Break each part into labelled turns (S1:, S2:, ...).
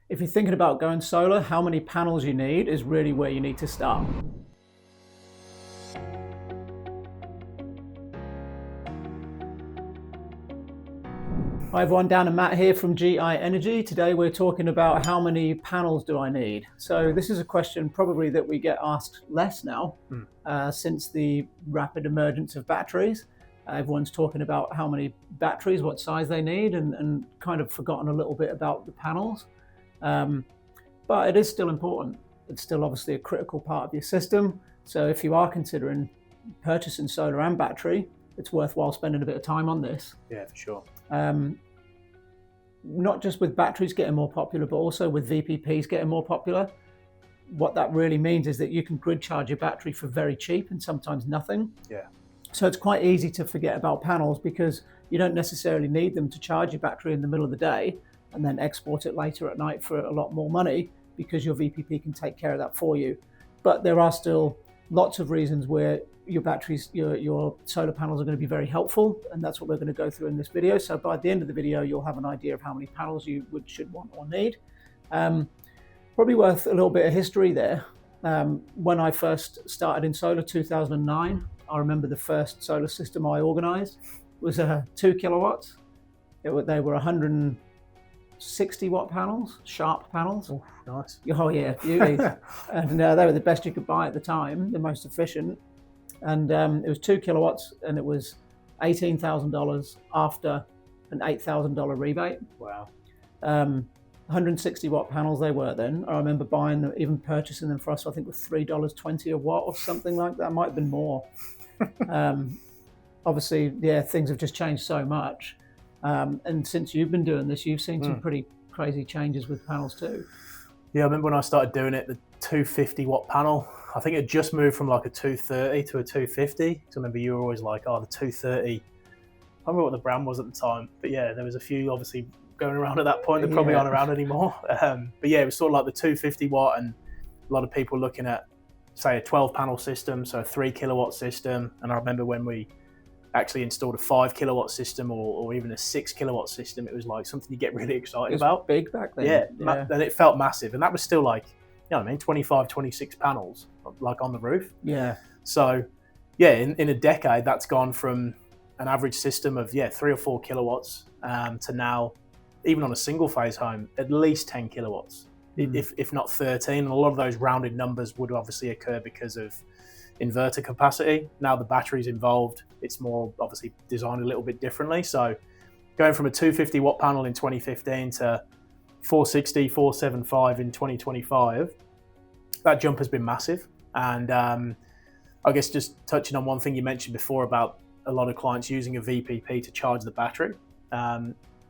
S1: If you're thinking about going solar, how many panels you need is really where you need to start. Hi everyone, Dan and Matt here from GI Energy. Today we're talking about how many panels do I need? So this is a question probably that we get asked less now since the rapid emergence of batteries. Everyone's talking about how many batteries, what size they need, and kind of forgotten a little bit about the panels. But it is still important. It's still obviously a critical part of your system. So if you are considering purchasing solar and battery, it's worthwhile spending a bit of time on this.
S2: Yeah, for sure.
S1: Not just with batteries getting more popular, but also with VPPs getting more popular. What that really means is that you can grid charge your battery for very cheap and sometimes nothing.
S2: Yeah.
S1: So it's quite easy to forget about panels because you don't necessarily need them to charge your battery in the middle of the day and then export it later at night for a lot more money because your VPP can take care of that for you. But there are still lots of reasons where your batteries, your solar panels are going to be very helpful, and that's what we're going to go through in this video. So by the end of the video, you'll have an idea of how many panels you should want or need. Probably worth a little bit of history there. When I first started in solar, 2009, I remember the first solar system I organized was 2 kilowatts. They were 160 watt panels, sharp panels.
S2: Oh, nice.
S1: Oh yeah, beauties. And they were the best you could buy at the time, the most efficient. And it was 2 kilowatts, and it was $18,000 after an $8,000 rebate.
S2: Wow.
S1: 160 watt panels they were then. I remember buying them, even purchasing them for us, I think, with $3.20 a watt or something like that. Might have been more. Obviously, yeah, things have just changed so much. And since you've been doing this, you've seen some pretty crazy changes with panels too.
S2: Yeah, I remember when I started doing it, the 250 watt panel, I think it just moved from like a 230 to a 250. So I remember you were always like, oh, the 230. I don't remember what the brand was at the time, but yeah, there was a few obviously going around at that point. They're probably aren't around anymore. But yeah, it was sort of like the 250 watt, and a lot of people looking at, say, a 12 panel system, so a 3 kilowatt system. And I remember when we actually installed a 5 kilowatt system or even a 6 kilowatt system, it was like something you get really excited about.
S1: Big back then.
S2: Yeah, and it felt massive. And that was still like, you know what I mean, 25, 26 panels like on the roof.
S1: Yeah.
S2: So yeah, in a decade, that's gone from an average system of 3 or 4 kilowatts to now, even on a single phase home, at least 10 kilowatts, if not 13. And a lot of those rounded numbers would obviously occur because of inverter capacity. Now the battery's involved, it's more obviously designed a little bit differently. So going from a 250 watt panel in 2015 to 460, 475 in 2025, that jump has been massive. And I guess just touching on one thing you mentioned before about a lot of clients using a VPP to charge the battery.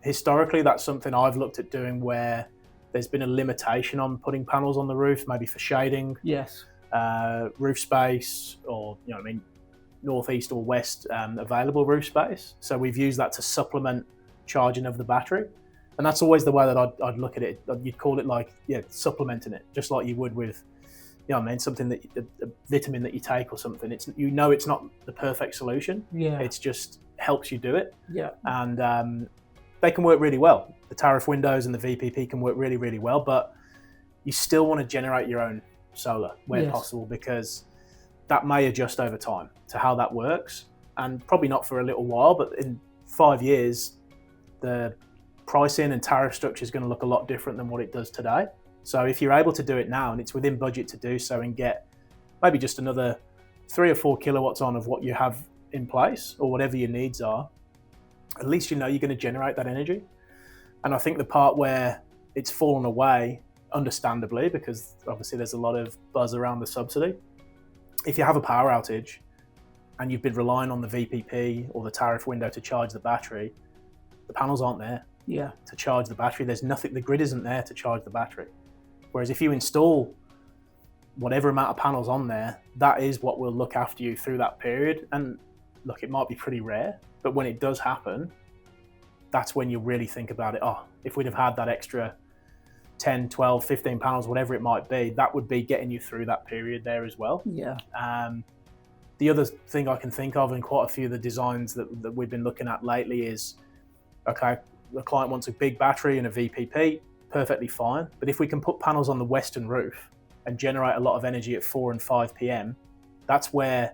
S2: Historically, that's something I've looked at doing where there's been a limitation on putting panels on the roof, maybe for shading.
S1: Yes.
S2: Roof space, or northeast or west available roof space. So we've used that to supplement charging of the battery, and that's always the way that I'd look at it. You'd call it like supplementing it, just like you would with something that a vitamin that you take or something. It's it's not the perfect solution.
S1: Yeah.
S2: It's just helps you do it.
S1: Yeah.
S2: And they can work really well. The tariff windows and the VPP can work really, really well, but you still want to generate your own solar where possible, because that may adjust over time to how that works, and probably not for a little while, but in 5 years the pricing and tariff structure is going to look a lot different than what it does today. So if you're able to do it now and it's within budget to do so, and get maybe just another 3 or 4 kilowatts on of what you have in place or whatever your needs are, at least you're going to generate that energy. And I think the part where it's fallen away, understandably, because obviously there's a lot of buzz around the subsidy. If you have a power outage and you've been relying on the VPP or the tariff window to charge the battery, the panels aren't there to charge the battery. There's nothing, the grid isn't there to charge the battery. Whereas if you install whatever amount of panels on there, that is what will look after you through that period. And look, it might be pretty rare, but when it does happen, that's when you really think about it. Oh, if we'd have had that extra 10, 12, 15 panels, whatever it might be, that would be getting you through that period there as well.
S1: Yeah.
S2: The other thing I can think of in quite a few of the designs that we've been looking at lately is, okay, the client wants a big battery and a VPP. perfectly fine. But if we can put panels on the western roof and generate a lot of energy at 4 and 5 p.m, that's where,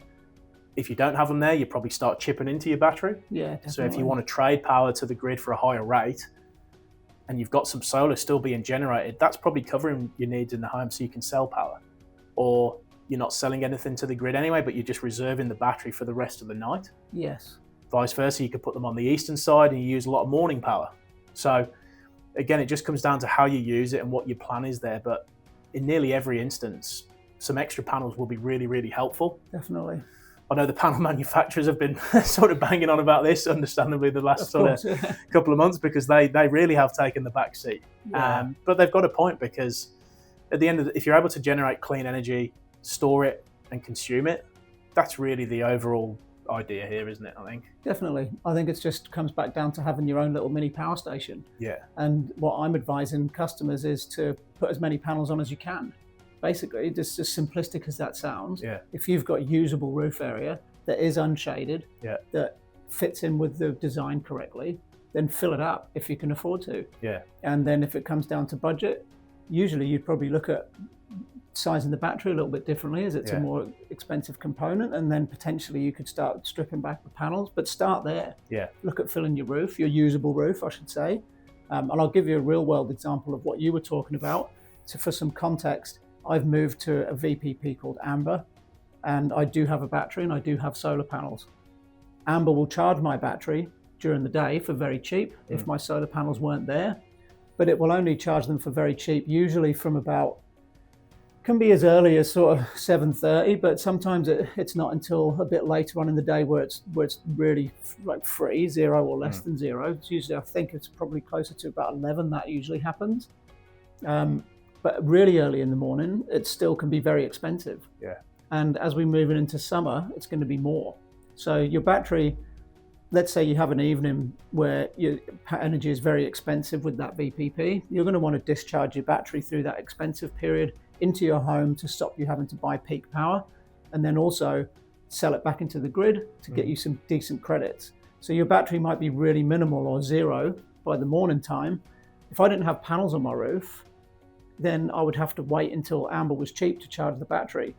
S2: if you don't have them there, you probably start chipping into your battery.
S1: Yeah, definitely.
S2: So if you want to trade power to the grid for a higher rate, and you've got some solar still being generated, that's probably covering your needs in the home so you can sell power. Or you're not selling anything to the grid anyway, but you're just reserving the battery for the rest of the night.
S1: Yes.
S2: Vice versa, you could put them on the eastern side and you use a lot of morning power. So again, it just comes down to how you use it and what your plan is there. But in nearly every instance, some extra panels will be really, really helpful.
S1: Definitely.
S2: I know the panel manufacturers have been sort of banging on about this, understandably, the last couple of months, because they really have taken the back seat.
S1: Yeah.
S2: But they've got a point, because at the end of if you're able to generate clean energy, store it and consume it, that's really the overall idea here, isn't it? I think.
S1: Definitely. I think it just comes back down to having your own little mini power station.
S2: Yeah.
S1: And what I'm advising customers is to put as many panels on as you can. Basically, just as simplistic as that sounds,
S2: yeah.
S1: If you've got usable roof area that is unshaded,
S2: yeah.
S1: that fits in with the design correctly, then fill it up if you can afford to.
S2: Yeah.
S1: And then if it comes down to budget, usually you'd probably look at sizing the battery a little bit differently, as it's a more expensive component, and then potentially you could start stripping back the panels, but start there.
S2: Yeah.
S1: Look at filling your roof, your usable roof, I should say. And I'll give you a real world example of what you were talking about. So for some context, I've moved to a VPP called Amber, and I do have a battery and I do have solar panels. Amber will charge my battery during the day for very cheap if my solar panels weren't there, but it will only charge them for very cheap, usually from about, can be as early as sort of 7:30, but sometimes it's not until a bit later on in the day where it's really like free, 0 or less than 0. It's usually, I think it's probably closer to about 11 that usually happens. But really early in the morning, it still can be very expensive.
S2: Yeah.
S1: And as we move into summer, it's going to be more. So your battery, let's say you have an evening where your energy is very expensive with that VPP, you're going to want to discharge your battery through that expensive period into your home to stop you having to buy peak power, and then also sell it back into the grid to get you some decent credits. So your battery might be really minimal or 0 by the morning time. If I didn't have panels on my roof, then I would have to wait until Amber was cheap to charge the battery.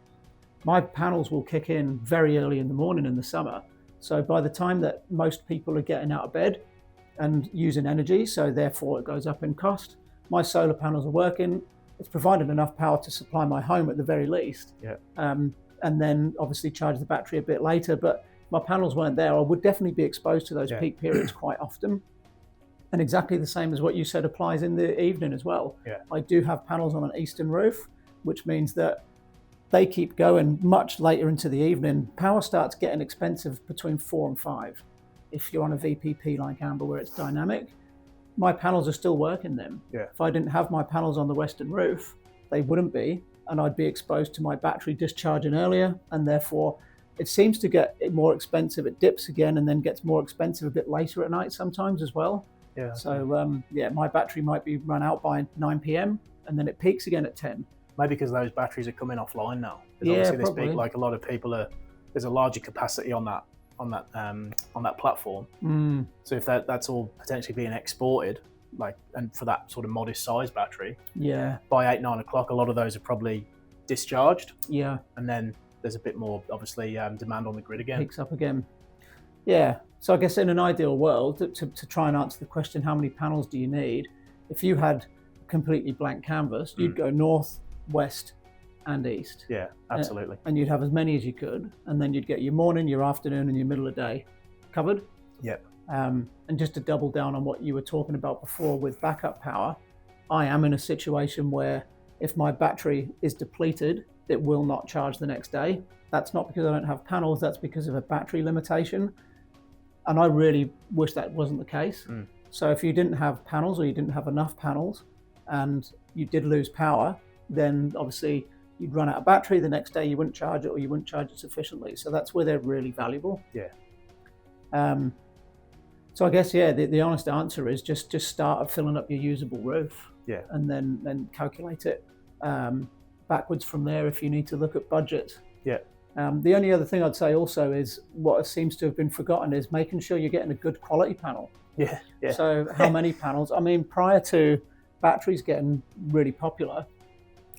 S1: My panels will kick in very early in the morning in the summer. So by the time that most people are getting out of bed and using energy, so therefore it goes up in cost, my solar panels are working. It's provided enough power to supply my home at the very least.
S2: Yeah.
S1: And then obviously charge the battery a bit later. But if my panels weren't there, I would definitely be exposed to those peak periods quite often. And exactly the same as what you said applies in the evening as well.
S2: Yeah.
S1: I do have panels on an eastern roof, which means that they keep going much later into the evening. Power starts getting expensive between 4 and 5. If you're on a VPP like Amber where it's dynamic, my panels are still working then.
S2: Yeah.
S1: If I didn't have my panels on the western roof, they wouldn't be, and I'd be exposed to my battery discharging earlier, and therefore it seems to get more expensive. It dips again and then gets more expensive a bit later at night sometimes as well.
S2: Yeah.
S1: So my battery might be run out by 9 p.m. and then it peaks again at 10.
S2: Maybe because those batteries are coming offline now. Because obviously this big, like a lot of people there's a larger capacity on that platform. So if that's all potentially being exported, and for that sort of modest size battery, by 8-9 o'clock, a lot of those are probably discharged.
S1: Yeah.
S2: And then there's a bit more obviously demand on the grid again.
S1: Peaks up again. Yeah. So I guess in an ideal world, to try and answer the question, how many panels do you need? If you had a completely blank canvas, you'd go north, west, and east.
S2: Yeah, absolutely.
S1: And you'd have as many as you could, and then you'd get your morning, your afternoon, and your middle of the day covered.
S2: Yep.
S1: And just to double down on what you were talking about before with backup power, I am in a situation where if my battery is depleted, it will not charge the next day. That's not because I don't have panels, that's because of a battery limitation. And I really wish that wasn't the case. So if you didn't have panels, or you didn't have enough panels, and you did lose power, then obviously you'd run out of battery. The next day you wouldn't charge it, or you wouldn't charge it sufficiently. So that's where they're really valuable.
S2: Yeah.
S1: So I guess, the honest answer is just start at filling up your usable roof.
S2: Yeah.
S1: And then calculate it backwards from there if you need to look at budget.
S2: Yeah.
S1: The only other thing I'd say also is what seems to have been forgotten is making sure you're getting a good quality panel.
S2: Yeah.
S1: So how many panels? I mean, prior to batteries getting really popular,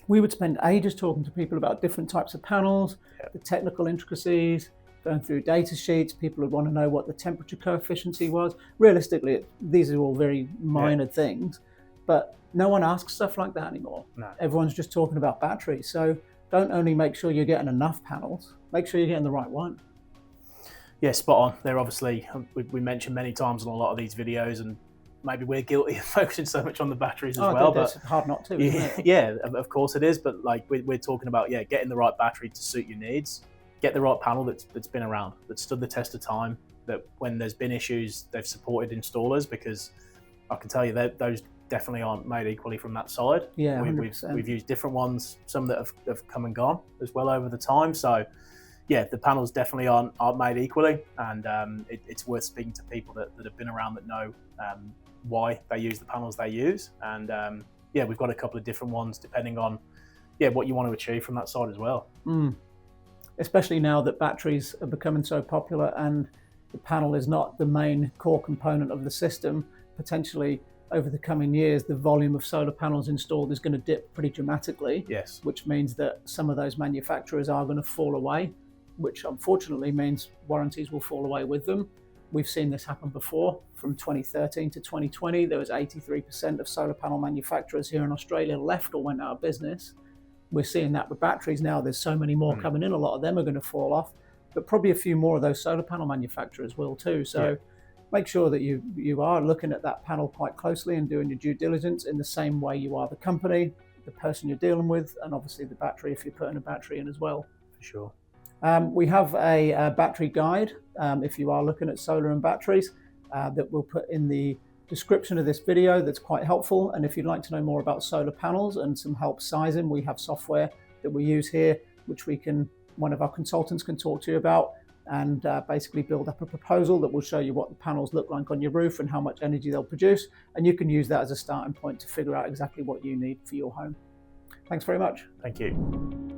S1: we would spend ages talking to people about different types of panels, the technical intricacies, going through data sheets. People would want to know what the temperature coefficient was. Realistically, these are all very minor things, but no one asks stuff like that anymore.
S2: No.
S1: Everyone's just talking about batteries. So don't only make sure you're getting enough panels, make sure you're getting the right one.
S2: Yeah, spot on. They're obviously, we mentioned many times on a lot of these videos, and maybe we're guilty of focusing so much on the batteries as well. But
S1: it's hard not to, isn't it?
S2: Yeah, of course it is. But like we're talking about, getting the right battery to suit your needs. Get the right panel that's been around, that's stood the test of time, that when there's been issues, they've supported installers, because I can tell you that those definitely aren't made equally from that side.
S1: Yeah,
S2: we've used different ones, some that have come and gone as well over the time. So yeah, the panels definitely aren't made equally, and it's worth speaking to people that have been around, that know why they use the panels they use. And we've got a couple of different ones depending on what you want to achieve from that side as well.
S1: Especially now that batteries are becoming so popular and the panel is not the main core component of the system. Potentially over the coming years, the volume of solar panels installed is going to dip pretty dramatically.
S2: Yes.
S1: Which means that some of those manufacturers are going to fall away, which unfortunately means warranties will fall away with them. We've seen this happen before. From 2013 to 2020, there was 83% of solar panel manufacturers here in Australia left or went out of business. We're seeing that with batteries now. There's so many more coming in. A lot of them are going to fall off, but probably a few more of those solar panel manufacturers will too. So make sure that you are looking at that panel quite closely and doing your due diligence in the same way you are the company, the person you're dealing with, and obviously the battery if you're putting a battery in as well.
S2: For sure.
S1: We have a battery guide if you are looking at solar and batteries that we'll put in the description of this video. That's quite helpful. And if you'd like to know more about solar panels and some help sizing, we have software that we use here, which one of our consultants can talk to you about, and basically build up a proposal that will show you what the panels look like on your roof and how much energy they'll produce. And you can use that as a starting point to figure out exactly what you need for your home. Thanks very much.
S2: Thank you.